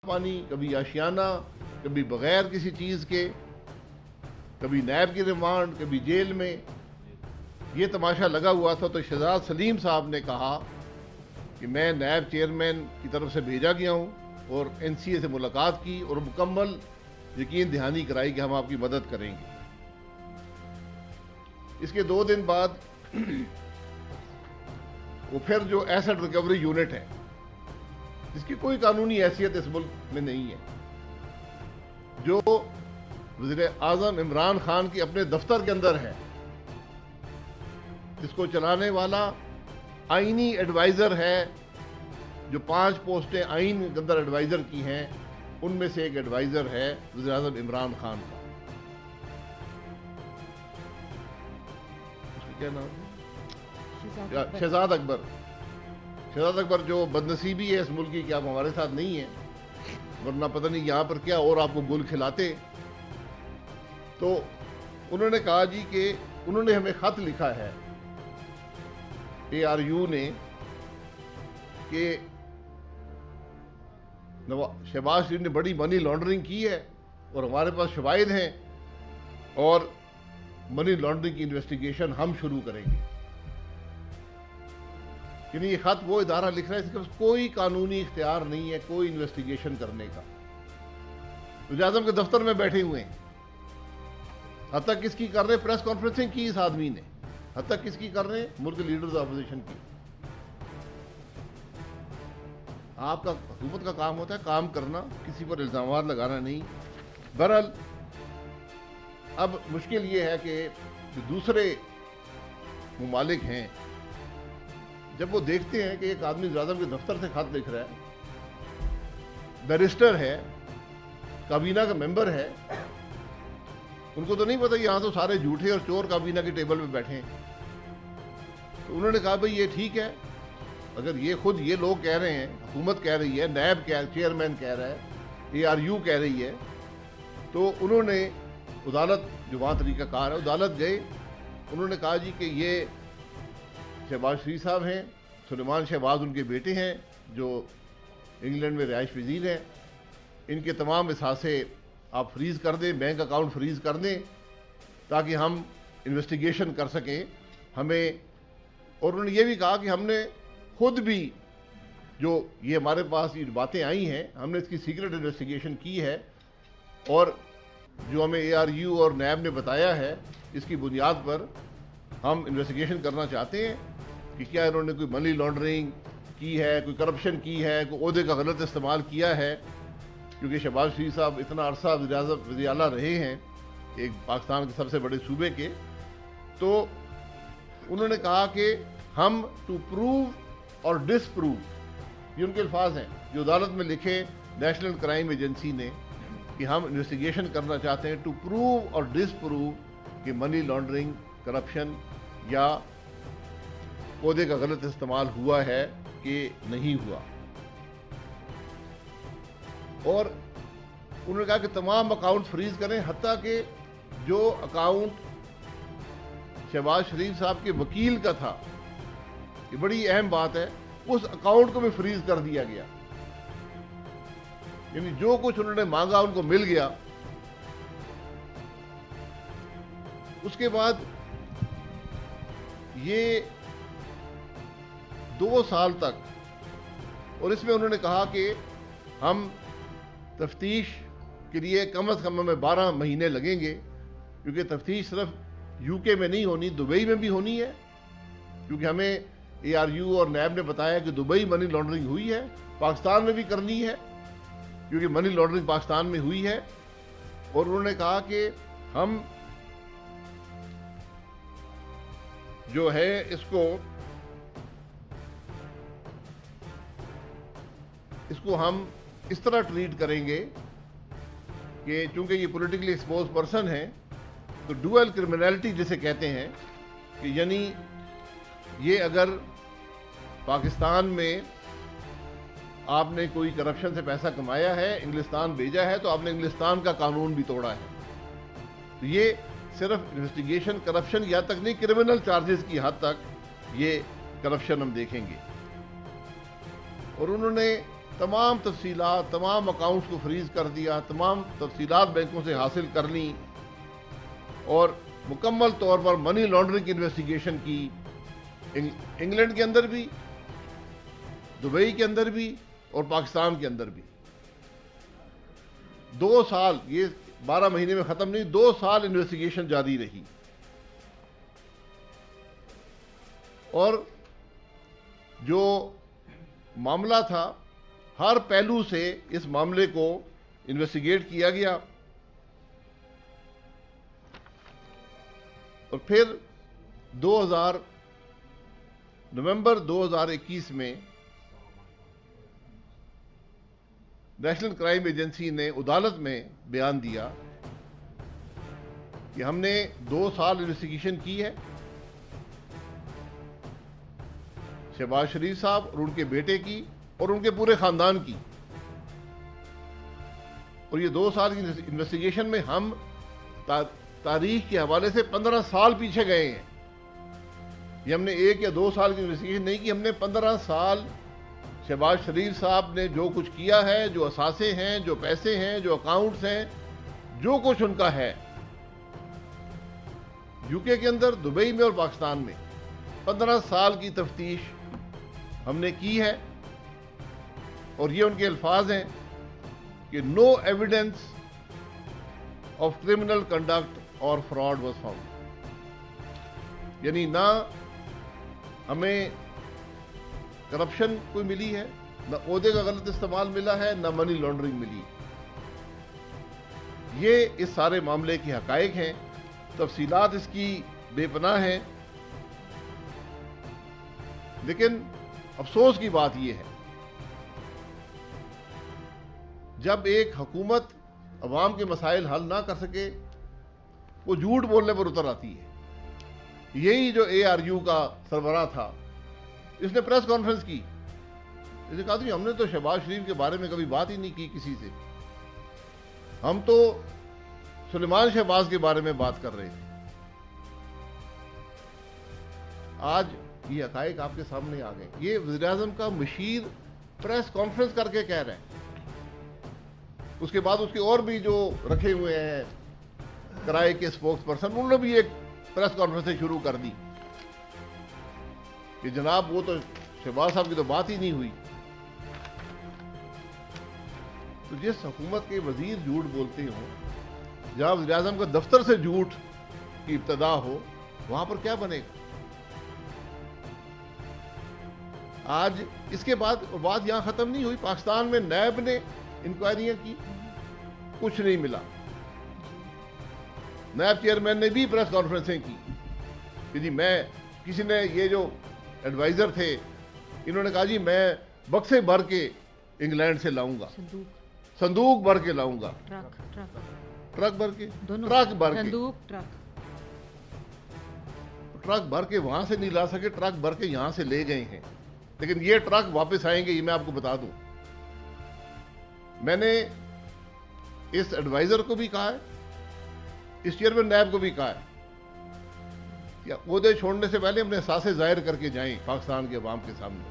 پانی، کبھی آشیانہ، کبھی بغیر کسی چیز کے، کبھی نیب کی ریمانڈ، کبھی جیل میں. یہ تماشا لگا ہوا تھا. تو شہزاد سلیم صاحب نے کہا کہ میں نیب چیئرمین کی طرف سے بھیجا گیا ہوں اور این سی اے سے ملاقات کی اور مکمل یقین دہانی کرائی کہ ہم آپ کی مدد کریں گے. اس کے 2 دن بعد وہ پھر جو ایسٹ ریکوری یونٹ ہے جس کی کوئی قانونی حیثیت اس ملک میں نہیں ہے، جو وزیر اعظم عمران خان کی اپنے دفتر کے اندر ہے، جس کو چلانے والا آئینی ایڈوائزر ہے، جو 5 پوسٹیں آئین کے اندر ایڈوائزر کی ہیں ان میں سے ایک ایڈوائزر ہے وزیر اعظم عمران خان کا. اس کا کیا نام ہے؟ شہزاد اکبر. شہزاد اکبر جو بدنصیبی ہے اس ملک کی کہ آپ ہمارے ساتھ نہیں ہیں، ورنہ پتہ نہیں یہاں پر کیا اور آپ کو گل کھلاتے. تو انہوں نے کہا جی کہ انہوں نے ہمیں خط لکھا ہے اے آر یو نے کہ شہباز شریف نے بڑی منی لانڈرنگ کی ہے اور ہمارے پاس شواہد ہیں اور منی لانڈرنگ کی انویسٹیگیشن ہم شروع کریں گے. یعنی یہ خط وہ ادارہ لکھ رہا ہے جس کے پاس کوئی قانونی اختیار نہیں ہے کوئی انویسٹیگیشن کرنے کا. وزیر اعظم کے دفتر میں بیٹھے ہوئے ہیں. حتیٰ کس کی کر رہے پریس کانفرنسنگ کی اس آدمی نے، حتیٰ کس کی کر رہے ہیں ملک لیڈرز اپوزیشن کی. آپ کا حکومت کا کام ہوتا ہے کام کرنا، کسی پر الزامات لگانا نہیں. بہرحال اب مشکل یہ ہے کہ جو دوسرے ممالک ہیں جب وہ دیکھتے ہیں کہ ایک آدمی وزیر اعظم کے دفتر سے خط لکھ رہا ہے، بیرسٹر ہے، کابینہ کا ممبر ہے، ان کو تو نہیں پتا یہاں تو سارے جھوٹے اور چور کابینہ کے ٹیبل پہ بیٹھے ہیں. تو انہوں نے کہا بھئی یہ ٹھیک ہے، اگر یہ خود یہ لوگ کہہ رہے ہیں، حکومت کہہ رہی ہے، نیب چیئرمین کہہ رہا ہے، اے آر یو کہہ رہی ہے، تو انہوں نے عدالت جو وہاں طریقہ کار ہے عدالت گئے. انہوں نے کہا جی کہ یہ شہباز شریف صاحب ہیں، سلیمان شہباز ان کے بیٹے ہیں جو انگلینڈ میں رہائش پذیر ہیں، ان کے تمام اثاثے آپ فریز کر دیں، بینک اکاؤنٹ فریز کر دیں تاکہ ہم انویسٹیگیشن کر سکیں ہمیں. اور انہوں نے یہ بھی کہا کہ ہم نے خود بھی جو یہ ہمارے پاس یہ باتیں آئی ہیں ہم نے اس کی سیکرٹ انویسٹیگیشن کی ہے اور جو ہمیں اے آر یو اور نیب نے بتایا ہے اس کی بنیاد پر ہم انویسٹیگیشن کرنا چاہتے ہیں کہ کیا انہوں نے کوئی منی لانڈرنگ کی ہے، کوئی کرپشن کی ہے، کوئی عہدے کا غلط استعمال کیا ہے. کیونکہ شہباز شریف صاحب اتنا عرصہ وزیر اعلیٰ رہے ہیں ایک پاکستان کے سب سے بڑے صوبے کے. تو انہوں نے کہا کہ ہم ٹو پروو اور ڈس پروو، یہ ان کے الفاظ ہیں جو عدالت میں لکھے نیشنل کرائم ایجنسی نے کہ ہم انویسٹیگیشن کرنا چاہتے ہیں ٹو پروو اور ڈس پروو کہ منی لانڈرنگ، کرپشن یا عہدے کا غلط استعمال ہوا ہے کہ نہیں ہوا. اور انہوں نے کہا کہ تمام اکاؤنٹ فریز کریں، حتیٰ کہ جو اکاؤنٹ شہباز شریف صاحب کے وکیل کا تھا، یہ بڑی اہم بات ہے، اس اکاؤنٹ کو بھی فریز کر دیا گیا. یعنی جو کچھ انہوں نے مانگا ان کو مل گیا. اس کے بعد یہ 2 سال تک، اور اس میں انہوں نے کہا کہ ہم تفتیش کے لیے کم از کم ہمیں 12 مہینے لگیں گے، کیونکہ تفتیش صرف یو کے میں نہیں ہونی، دبئی میں بھی ہونی ہے، کیونکہ ہمیں اے آر یو اور نیب نے بتایا کہ دبئی منی لانڈرنگ ہوئی ہے، پاکستان میں بھی کرنی ہے کیونکہ منی لانڈرنگ پاکستان میں ہوئی ہے. اور انہوں نے کہا کہ ہم جو ہے اس کو ہم اس طرح ٹریٹ کریں گے کہ چونکہ یہ پولیٹیکلی ایکسپوز پرسن ہے تو ڈوئل کرمنالٹی جسے کہتے ہیں کہ یعنی یہ اگر پاکستان میں آپ نے کوئی کرپشن سے پیسہ کمایا ہے، انگلستان بھیجا ہے، تو آپ نے انگلستان کا قانون بھی توڑا ہے. تو یہ صرف انویسٹیگیشن کرپشن یا تک نہیں، کرمنل چارجز کی حد تک یہ کرپشن ہم دیکھیں گے. اور انہوں نے تمام تفصیلات، تمام اکاؤنٹس کو فریز کر دیا، تمام تفصیلات بینکوں سے حاصل کر لیں اور مکمل طور پر منی لانڈرنگ کی انویسٹیگیشن کی، انگلینڈ کے اندر بھی، دبئی کے اندر بھی اور پاکستان کے اندر بھی۔ 2 سال، یہ 12 مہینے میں ختم نہیں، 2 سال انویسٹیگیشن جاری رہی، اور جو معاملہ تھا ہر پہلو سے اس معاملے کو انویسٹیگیٹ کیا گیا، اور پھر نومبر 2021 میں نیشنل کرائم ایجنسی نے عدالت میں بیان دیا کہ ہم نے 2 سال انویسٹیگیشن کی ہے، شہباز شریف صاحب اور ان کے بیٹے کی اور ان کے پورے خاندان کی، اور یہ 2 سال کی انویسٹیگیشن میں ہم تاریخ کے حوالے سے 15 سال پیچھے گئے ہیں۔ یہ ہم نے 1 یا 2 سال کی انویسٹیگیشن نہیں کی، ہم نے 15 سال شہباز شریف صاحب نے جو کچھ کیا ہے، جو اثاثے ہیں، جو پیسے ہیں، جو اکاؤنٹس ہیں، جو کچھ ان کا ہے یو کے اندر، دبئی میں اور پاکستان میں، 15 سال کی تفتیش ہم نے کی ہے، اور یہ ان کے الفاظ ہیں کہ نو ایویڈنس آف کرمنل کنڈکٹ اور فراڈ واز فاؤنڈ، یعنی نہ ہمیں کرپشن کوئی ملی ہے، نہ عہدے کا غلط استعمال ملا ہے، نہ منی لانڈرنگ ملی۔ یہ اس سارے معاملے کی حقائق ہیں، تفصیلات اس کی بے پناہ ہیں، لیکن افسوس کی بات یہ ہے جب ایک حکومت عوام کے مسائل حل نہ کر سکے وہ جھوٹ بولنے پر اتر آتی ہے۔ یہی جو ARU کا سربراہ تھا، اس نے پریس کانفرنس کی، اس نے کہا ہم نے تو شہباز شریف کے بارے میں کبھی بات ہی نہیں کی کسی سے، ہم تو سلیمان شہباز کے بارے میں بات کر رہے تھے۔ آج یہ حقائق آپ کے سامنے آ گئے۔ یہ وزیر اعظم کا مشیر پریس کانفرنس کر کے کہہ رہے ہیں، اس کے بعد اس کے اور بھی جو رکھے ہوئے ہیں کرائے کے اسپوکس پرسن، انہوں نے بھی ایک پریس کانفرنس شروع کر دی کہ جناب وہ تو شہباز صاحب کی تو بات ہی نہیں ہوئی۔ تو جس حکومت کے وزیر جھوٹ بولتے ہوں، جہاں وزیر اعظم کا دفتر سے جھوٹ کی ابتدا ہو، وہاں پر کیا بنے گا؟ آج اس کے بعد بات یہاں ختم نہیں ہوئی، پاکستان میں نیب نے انکوائریاں کی، کچھ نہیں ملا۔ نیب چیئرمین نے بھی پریس کانفرنسیں کی کہ جی میں، کسی نے یہ جو ایڈوائزر تھے انہوں نے کہا جی میں بکسے بھر کے انگلینڈ سے لاؤں گا، صندوق بھر کے لاؤں گا، ٹرک بھر کے، ٹرک بھر کے وہاں سے نہیں لا سکے، ٹرک بھر کے یہاں سے لے گئے ہیں، لیکن یہ ٹرک واپس آئیں گے، یہ میں آپ کو بتا دوں۔ میں نے اس ایڈوائزر کو بھی کہا ہے، اس چیئرمین نیب کو بھی کہا ہے کہ عہدے چھوڑنے سے پہلے اپنے احساسے ظاہر کر کے جائیں پاکستان کے عوام کے سامنے،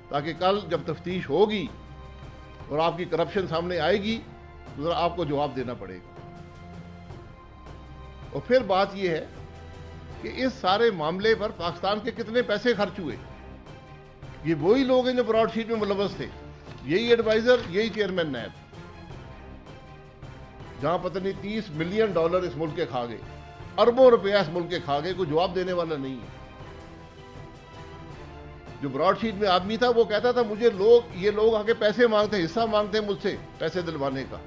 تاکہ کل جب تفتیش ہوگی اور آپ کی کرپشن سامنے آئے گی تو ذرا آپ کو جواب دینا پڑے گا۔ اور پھر بات یہ ہے کہ اس سارے معاملے پر پاکستان کے کتنے پیسے خرچ ہوئے، یہ وہی لوگ ہیں جو براڈ شیٹ میں ملوث تھے، یہی ایڈوائزر، یہی چیئرمین نیب، جہاں پتہ نہیں $30 ملین اس ملک کے کھا گئے، اربوں روپیہ اس ملک کے کھا گئے، کوئی جواب دینے والا نہیں ہے۔ جو براڈ شیٹ میں آدمی تھا وہ کہتا تھا مجھے یہ لوگ آ کے پیسے مانگتے ہیں، حصہ مانگتے ہیں مجھ سے پیسے دلوانے کا۔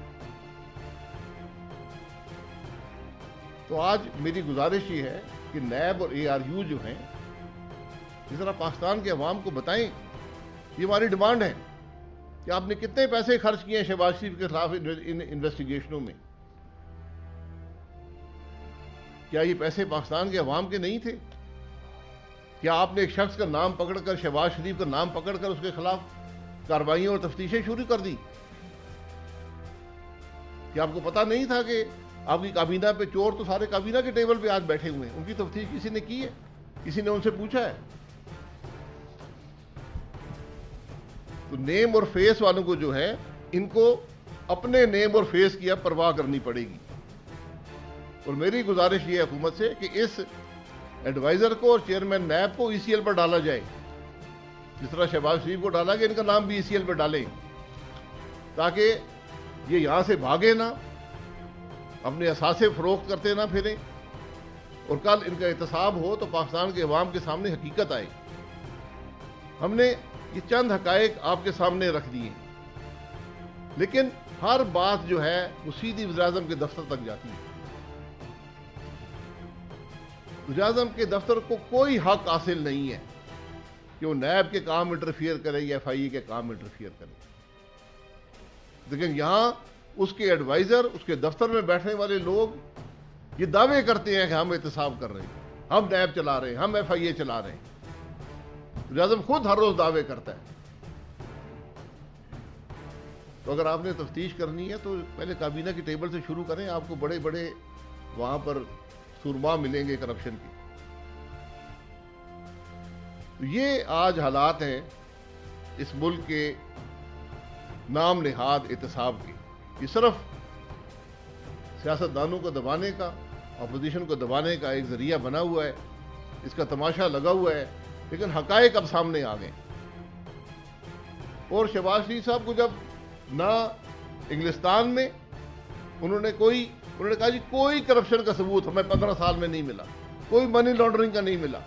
تو آج میری گزارش یہ ہے کہ نیب اور ARU جو ہیں، اس طرح پاکستان کے عوام کو بتائیں، یہ ہماری ڈیمانڈ ہے کہ آپ نے کتنے پیسے خرچ کیے ہیں شہباز شریف کے خلاف ان انویسٹیگیشنوں میں؟ کیا یہ پیسے پاکستان کے عوام کے نہیں تھے؟ کیا آپ نے ایک شخص کا نام پکڑ کر، شہباز شریف کا نام پکڑ کر اس کے خلاف کارروائیاں اور تفتیشیں شروع کر دی؟ کیا آپ کو پتا نہیں تھا کہ آپ کی کابینہ پہ چور تو سارے کابینہ کے ٹیبل پہ آج بیٹھے ہوئے ہیں، ان کی تفتیش کسی نے کی ہے؟ کسی نے ان سے پوچھا ہے؟ تو نیم اور فیس والوں کو جو ہے ان کو اپنے نیم اور فیس کی اب پرواہ کرنی پڑے گی. اور میری گزارش یہ ہے حکومت سے کہ اس ایڈوائزر کو اور چیئرمین نیب کو ای سی ایل پر ڈالا جائے, جس طرح شہباز شریف کو ڈالا گیا, ان کا نام بھی ای سی ایل پہ ڈالیں تاکہ یہ یہاں سے بھاگے نہ, اپنے اثاثے فروخت کرتے نہ پھریں, اور کل ان کا احتساب ہو تو پاکستان کے عوام کے سامنے حقیقت آئے. ہم نے یہ چند حقائق آپ کے سامنے رکھ دیے, لیکن ہر بات جو ہے وہ سیدھی وزیراعظم کے دفتر تک جاتی ہے. وزیراعظم کے دفتر کو کوئی حق حاصل نہیں ہے کہ وہ نیب کے کام انٹرفیئر کرے یا ایف آئی اے کے کام انٹرفیئر کرے. لیکن یہاں اس کے ایڈوائزر, اس کے دفتر میں بیٹھنے والے لوگ یہ دعوے کرتے ہیں کہ ہم احتساب کر رہے ہیں, ہم نیب چلا رہے ہیں, ہم ایف آئی اے چلا رہے ہیں. وزیراعظم خود ہر روز دعوے کرتا ہے. تو اگر آپ نے تفتیش کرنی ہے تو پہلے کابینہ کی ٹیبل سے شروع کریں, آپ کو بڑے بڑے وہاں پر سرما ملیں گے کرپشن کی. تو یہ آج حالات ہیں اس ملک کے نام نہاد احتساب کے. یہ صرف سیاستدانوں کو دبانے کا, اپوزیشن کو دبانے کا ایک ذریعہ بنا ہوا ہے, اس کا تماشا لگا ہوا ہے, لیکن حقائق اب سامنے آ گئے. اور شہباز شریف صاحب کو جب نہ انگلستان میں انہوں نے کہا جی کوئی کرپشن کا ثبوت ہمیں 15 سال میں نہیں ملا, کوئی منی لانڈرنگ کا نہیں ملا,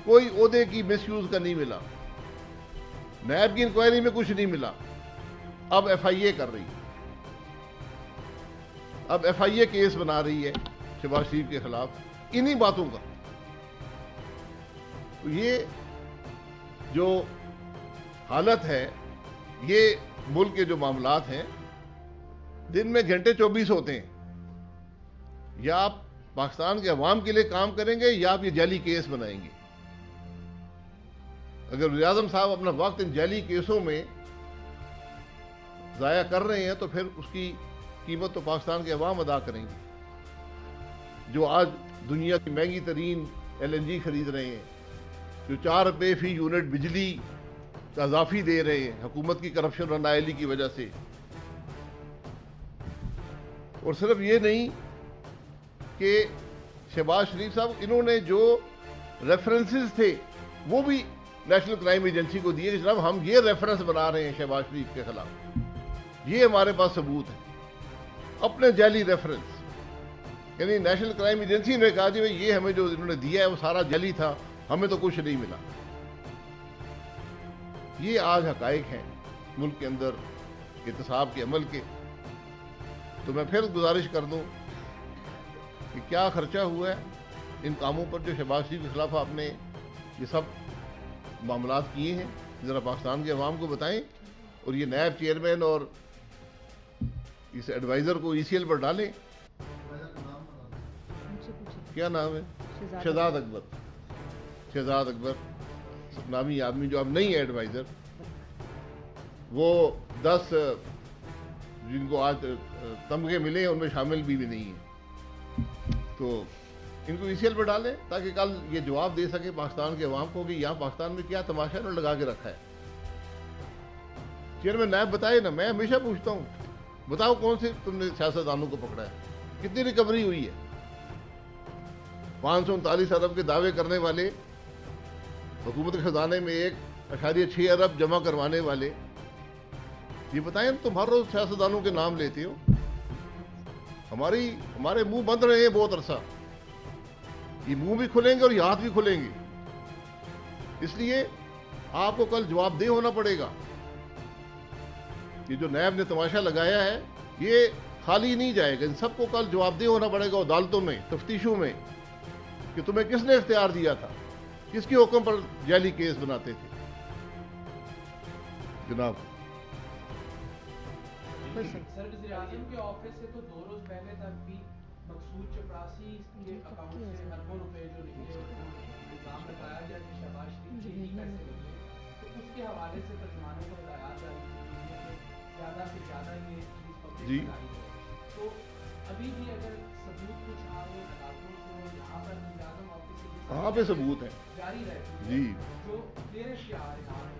کوئی عہدے کی مس یوز کا نہیں ملا, نیب کی انکوائری میں کچھ نہیں ملا. اب ایف آئی اے کر رہی ہے, اب ایف آئی اے کیس بنا رہی ہے شہباز شریف کے خلاف انہی باتوں کا. تو یہ جو حالت ہے, یہ ملک کے جو معاملات ہیں, دن میں گھنٹے 24 ہوتے ہیں. یا آپ پاکستان کے عوام کے لیے کام کریں گے یا آپ یہ جعلی کیس بنائیں گے. اگر وزیراعظم صاحب اپنا وقت ان جعلی کیسوں میں ضائع کر رہے ہیں تو پھر اس کی قیمت تو پاکستان کے عوام ادا کریں گے, جو آج دنیا کی مہنگی ترین ایل این جی خرید رہے ہیں, جو 4 روپے فی یونٹ بجلی کا اضافی دے رہے ہیں حکومت کی کرپشن اور نااہلی کی وجہ سے. اور صرف یہ نہیں کہ شہباز شریف صاحب, انہوں نے جو ریفرنسز تھے وہ بھی نیشنل کرائم ایجنسی کو دیے کہ جناب ہم یہ ریفرنس بنا رہے ہیں شہباز شریف کے خلاف, یہ ہمارے پاس ثبوت ہے. اپنے جعلی ریفرنس, یعنی نیشنل کرائم ایجنسی نے کہا جی یہ ہمیں جو انہوں نے دیا ہے وہ سارا جعلی تھا, ہمیں تو کچھ نہیں ملا. یہ آج حقائق ہیں ملک کے اندر احتساب کے عمل کے. تو میں پھر گزارش کر دوں کہ کیا خرچہ ہوا ہے ان کاموں پر جو شہباز شریف کے خلاف آپ نے یہ سب معاملات کیے ہیں, ذرا پاکستان کے عوام کو بتائیں. اور یہ نیب چیئرمین اور اس ایڈوائزر کو ای سی ایل پر ڈالیں. کیا نام ہے؟ شہزاد اکبر. شہزاد اکبر نامی آدمی جو اب نہیں ہے ایڈوائزر, وہ 10 جن کو آج تمغے ملے ہیں ان میں شامل بھی نہیں ہیں. تو ان کو ای سی ایل پہ ڈالیں تاکہ کل یہ جواب دے سکے پاکستان کے عوام کو کہ یہاں پاکستان میں کیا تماشا انہوں نے لگا کے رکھا ہے. چیئرمین نیب بتائے نا, میں ہمیشہ پوچھتا ہوں بتاؤ کون سے تم نے سیاستدانوں کو پکڑا ہے, کتنی ریکوری ہوئی ہے. 539 ارب کے دعوے کرنے والے, حکومت کے خزانے میں 1.6 ارب جمع کروانے والے, یہ بتائیں تم ہر روز سیاستدانوں کے نام لیتے ہو. ہمارے منہ بند رہے ہیں بہت عرصہ, یہ منہ بھی کھلیں گے اور یہ ہاتھ بھی کھلیں گے. اس لیے آپ کو کل جواب دہ ہونا پڑے گا. یہ جو نیب نے تماشا لگایا ہے یہ خالی نہیں جائے گا, ان سب کو کل جواب دہ ہونا پڑے گا عدالتوں میں, تفتیشوں میں, کہ تمہیں کس نے اختیار دیا تھا, کس کے حکم پر جعلی کیس بناتے تھے. جناب سر وزیر اعظم کے آفس سے تو 2 روز پہلے تک بھی مقصود چپراسی کے اکاؤنٹ سے اربوں روپے جو نکلے الزام لگایا گیا کہ شہباز شریف کے ہی پیسے نکلے, تو اس کے حوالے سے ترجمانوں کو ہدایات جاری کی گئی ہے کہ زیادہ سے زیادہ یہ چیز پبلک آئی ہے. تو ابھی بھی اگر ثبوت کچھ آ رہے عدالتوں سے یہاں پر وزیر اعظم آفس سے کہاں پہ ثبوت ہے جاری رہتی ہے جی, جو کلیئرنس کے آ رہے ہیں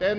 10